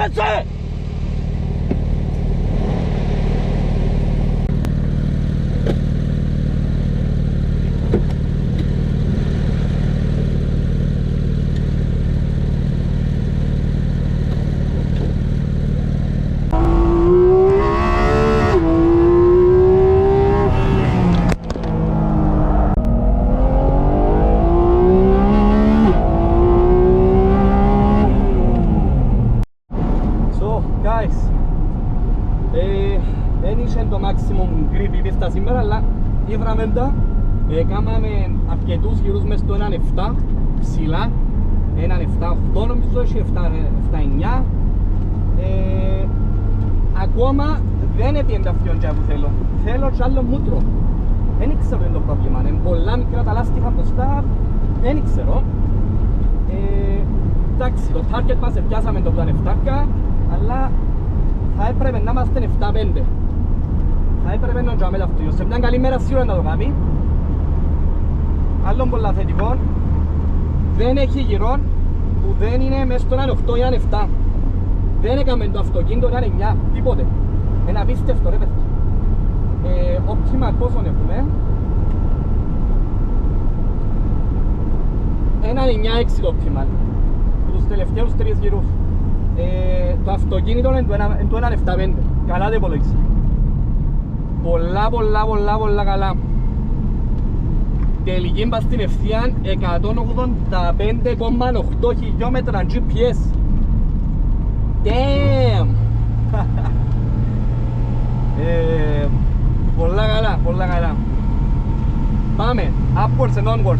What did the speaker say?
έτσι! Δεν είχε το maximum grip η πίστα σήμερα, αλλά ήβραμε τα. Κάμαμε αρκετούς γύρους μες στο 1.7 ψηλά, 1.7.8 νομίζω, έχει 7.9. Ακόμα δεν έπιεν τα αυτιόντια που θέλω. Θέλω κι άλλο μούτρο. Δεν ξέρω είναι το πρόβλημα, είναι πολλά μικρά τα λάστιχα μπροστά, δεν ξέρω. Εντάξει, το target μας πιάσαμε το 7, αλλά θα έπρεπε να είμαστε 7-5. Θα έπρεπε να κάνουμε το αυτοκίνητο. Σε μια καλή μέρα σίγουρα να το κάνει. Άλλον πολλά θετικό, δεν έχει γυρών που δεν είναι μέσα στο 1.8 ή 1.7. Δεν έκαμε το αυτοκίνητο 1.9, τίποτε. Είναι απίστευτο ρε παιδιά. Optimal πόσον έχουμε? 1.9.6 το optimal. Τους τελευταίους 3 γύρους. Το αυτοκίνητο είναι το 1.75. Καλά το υπολογίσα. Πολλά καλά. Τελική μας στην ευθεία 185,8 χιλιόμετρα GPS. Damn! Πολλά καλά. Πάμε, upwards and onwards.